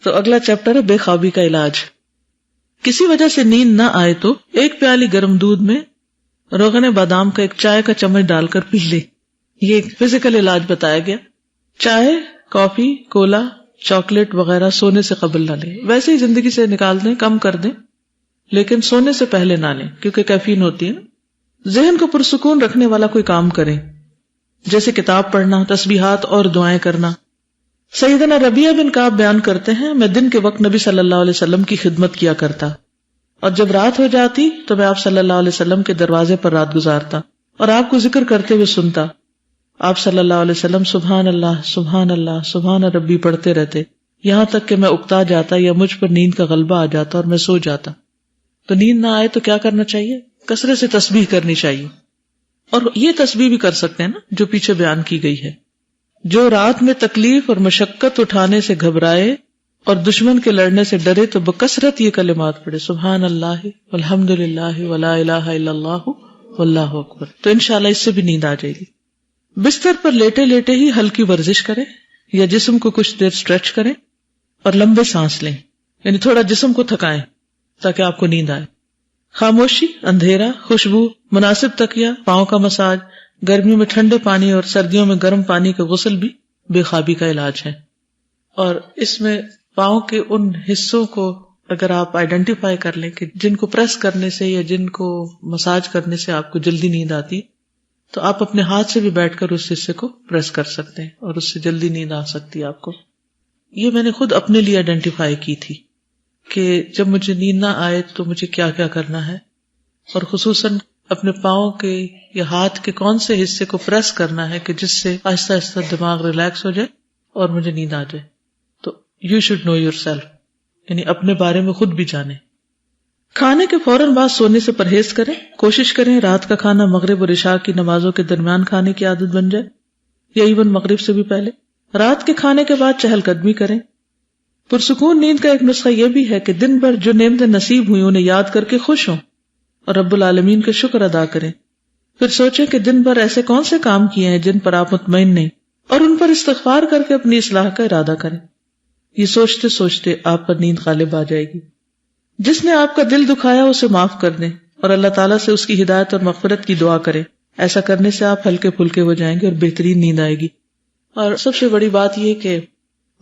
تو اگلا چیپٹر ہے بے خوابی کا علاج. کسی وجہ سے نیند نہ آئے تو 1 پیالی گرم دودھ میں روغن بادام کا 1 چائے کا چمچ ڈال کر پی لے. یہ ایک فزیکل علاج بتایا گیا. چائے، کافی، کولا، چاکلیٹ وغیرہ سونے سے قبل نہ لیں. ویسے ہی زندگی سے نکال دیں، کم کر دیں، لیکن سونے سے پہلے نہ لیں کیونکہ کیفین ہوتی ہے نا. ذہن کو پرسکون رکھنے والا کوئی کام کریں، جیسے کتاب پڑھنا، تسبیحات اور دعائیں کرنا. سیدنا ربیعہ بن کعب بیان کرتے ہیں، میں دن کے وقت نبی صلی اللہ علیہ وسلم کی خدمت کیا کرتا، اور جب رات ہو جاتی تو میں آپ صلی اللہ علیہ وسلم کے دروازے پر رات گزارتا اور آپ کو ذکر کرتے ہوئے سنتا. آپ صلی اللہ علیہ وسلم سبحان اللہ سبحان اللہ سبحان ربی پڑھتے رہتے، یہاں تک کہ میں اکتا جاتا یا مجھ پر نیند کا غلبہ آ جاتا اور میں سو جاتا. تو نیند نہ آئے تو کیا کرنا چاہیے؟ کثرت سے تسبیح کرنی چاہیے. اور یہ تسبیح بھی کر سکتے ہیں نا جو پیچھے بیان کی گئی ہے. جو رات میں تکلیف اور مشقت اٹھانے سے گھبرائے اور دشمن کے لڑنے سے ڈرے تو بکثرت یہ کلمات پڑھے، سبحان اللہ والحمد للہ ولا الہ الا اللہ واللہ اکبر. تو انشاءاللہ اس سے بھی نیند آ جائے گی. بستر پر لیٹے لیٹے ہی ہلکی ورزش کریں یا جسم کو کچھ دیر اسٹریچ کریں اور لمبے سانس لیں، یعنی تھوڑا جسم کو تھکائیں تاکہ آپ کو نیند آئے. خاموشی، اندھیرا، خوشبو، مناسب تکیہ، پاؤں کا مساج، گرمیوں میں ٹھنڈے پانی اور سردیوں میں گرم پانی کا غسل بھی بے خوابی کا علاج ہے. اور اس میں پاؤں کے ان حصوں کو اگر آپ آئیڈینٹیفائی کر لیں کہ جن کو پریس کرنے سے یا جن کو مساج کرنے سے آپ کو جلدی نیند آتی، تو آپ اپنے ہاتھ سے بھی بیٹھ کر اس حصے کو پریس کر سکتے ہیں اور اس سے جلدی نیند آ سکتی ہے آپ کو. یہ میں نے خود اپنے لیے آئیڈینٹیفائی کی تھی کہ جب مجھے نیند نہ آئے تو مجھے کیا کیا کرنا ہے، اور خصوصاً اپنے پاؤں کے یا ہاتھ کے کون سے حصے کو پریس کرنا ہے کہ جس سے آہستہ آہستہ دماغ ریلیکس ہو جائے اور مجھے نیند آ جائے. تو you should know yourself, یعنی اپنے بارے میں خود بھی جانیں. کھانے کے فوراً بعد سونے سے پرہیز کریں. کوشش کریں رات کا کھانا مغرب اور عشاء کی نمازوں کے درمیان کھانے کی عادت بن جائے، یا ایون مغرب سے بھی پہلے. رات کے کھانے کے بعد چہل قدمی کریں. پرسکون نیند کا ایک نسخہ یہ بھی ہے کہ دن بھر جو نعمتیں نصیب ہوئی انہیں یاد کر کے خوش ہوں اور رب العالمین کا شکر ادا کریں. پھر سوچیں کہ دن بھر ایسے کون سے کام کیے ہیں جن پر آپ مطمئن نہیں، اور ان پر استغفار کر کے اپنی اصلاح کا ارادہ کریں. یہ سوچتے سوچتے آپ پر نیند غالب آ جائے گی. جس نے آپ کا دل دکھایا اسے معاف کر دیں اور اللہ تعالیٰ سے اس کی ہدایت اور مغفرت کی دعا کریں. ایسا کرنے سے آپ ہلکے پھلکے ہو جائیں گے اور بہترین نیند آئے گی. اور سب سے بڑی بات یہ کہ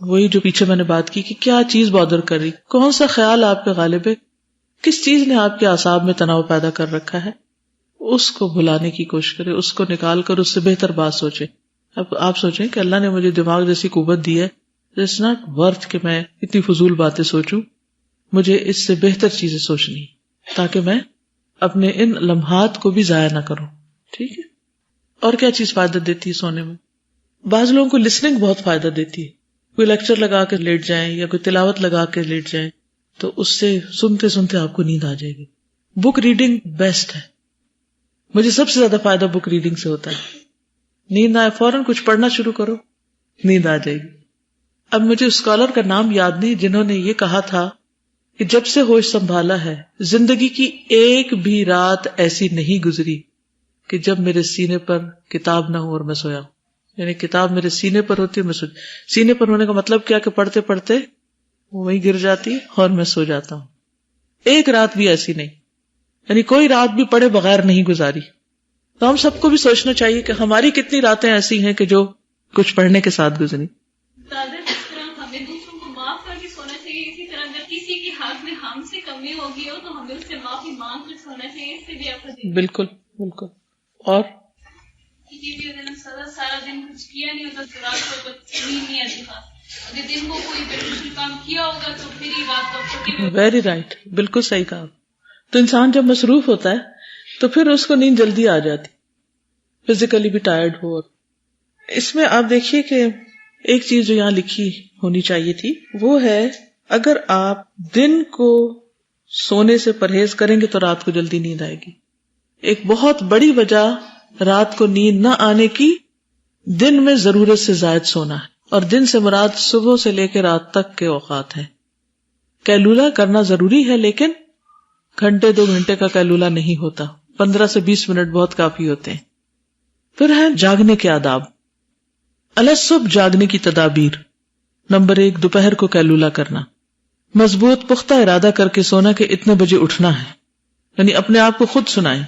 وہی جو پیچھے میں نے بات کی کہ کیا چیز بادر کر رہی، کون سا خیال آپ پہ غالب ہے، کس چیز نے آپ کے اعصاب میں تناؤ پیدا کر رکھا ہے، اس کو بھلانے کی کوشش کرے، اس کو نکال کر اس سے بہتر بات سوچے. اب آپ سوچیں کہ اللہ نے مجھے دماغ جیسی قوت دی ہے، اٹس ناٹ ورتھ کہ میں اتنی فضول باتیں سوچوں، مجھے اس سے بہتر چیزیں سوچنی تاکہ میں اپنے ان لمحات کو بھی ضائع نہ کروں. ٹھیک ہے. اور کیا چیز فائدہ دیتی ہے سونے میں؟ بعض لوگوں کو لسننگ بہت فائدہ دیتی ہے. کوئی لیکچر لگا کے لیٹ جائیں یا کوئی تلاوت لگا کے لیٹ جائیں تو اس سے سنتے سنتے آپ کو نیند آ جائے گی. بک ریڈنگ بیسٹ ہے. مجھے سب سے زیادہ فائدہ بک ریڈنگ سے ہوتا ہے. نیند آئے فوراً کچھ پڑھنا شروع کرو، نیند آ جائے گی. اب مجھے اسکالر کا نام یاد نہیں جنہوں نے یہ کہا تھا کہ جب سے ہوش سنبھالا ہے زندگی کی ایک بھی رات ایسی نہیں گزری کہ جب میرے سینے پر کتاب نہ ہو اور میں سویا ہوں. یعنی کتاب میرے سینے پر ہوتی ہے، میں سینے پر ہونے کا مطلب کیا کہ پڑھتے پڑھتے وہ وہیں گر جاتی اور میں سو جاتا ہوں. ایک رات بھی ایسی نہیں، یعنی کوئی رات بھی پڑھے بغیر نہیں گزاری. تو ہم سب کو بھی سوچنا چاہیے کہ ہماری کتنی راتیں ایسی ہیں کہ جو کچھ پڑھنے کے ساتھ گزری. ہمیں دوسروں کو معاف کر کے سونا چاہیے، اسی طرح اگر کسی کے حق میں ہم سے کمی ہوگی ہو تو ہمیں اس سے معافی مانگ کر سونا چاہیے. اس سے بھی آپ کو بالکل بالکل. اور کسی بھی اگر سارا دن کچھ کیا نہیں ہوتا تو رات کو نیند نہیں آتی. اگر دن کو کوئی بینیفیشل کام کیا ہوگا تو پھر ہی رات کو. ویری رائٹ، بالکل صحیح کہا. تو انسان جب مصروف ہوتا ہے تو پھر اس کو نیند جلدی آ جاتی، فزیکلی بھی ٹائرڈ ہو. اس میں آپ دیکھیے کہ ایک چیز جو یہاں لکھی ہونی چاہیے تھی وہ ہے اگر آپ دن کو سونے سے پرہیز کریں گے تو رات کو جلدی نیند آئے گی. ایک بہت بڑی وجہ رات کو نیند نہ آنے کی دن میں ضرورت سے زائد سونا ہے، اور دن سے مراد صبح سے لے کے رات تک کے اوقات ہیں. قیلولہ کرنا ضروری ہے لیکن گھنٹے 2 گھنٹے کا قیلولہ نہیں ہوتا، 15 سے 20 منٹ بہت کافی ہوتے ہیں. پھر ہے جاگنے کے آداب. الصبح جاگنے کی تدابیر. نمبر 1 دوپہر کو قیلولہ کرنا. مضبوط پختہ ارادہ کر کے سونا کہ اتنے بجے اٹھنا ہے، یعنی اپنے آپ کو خود سنائیں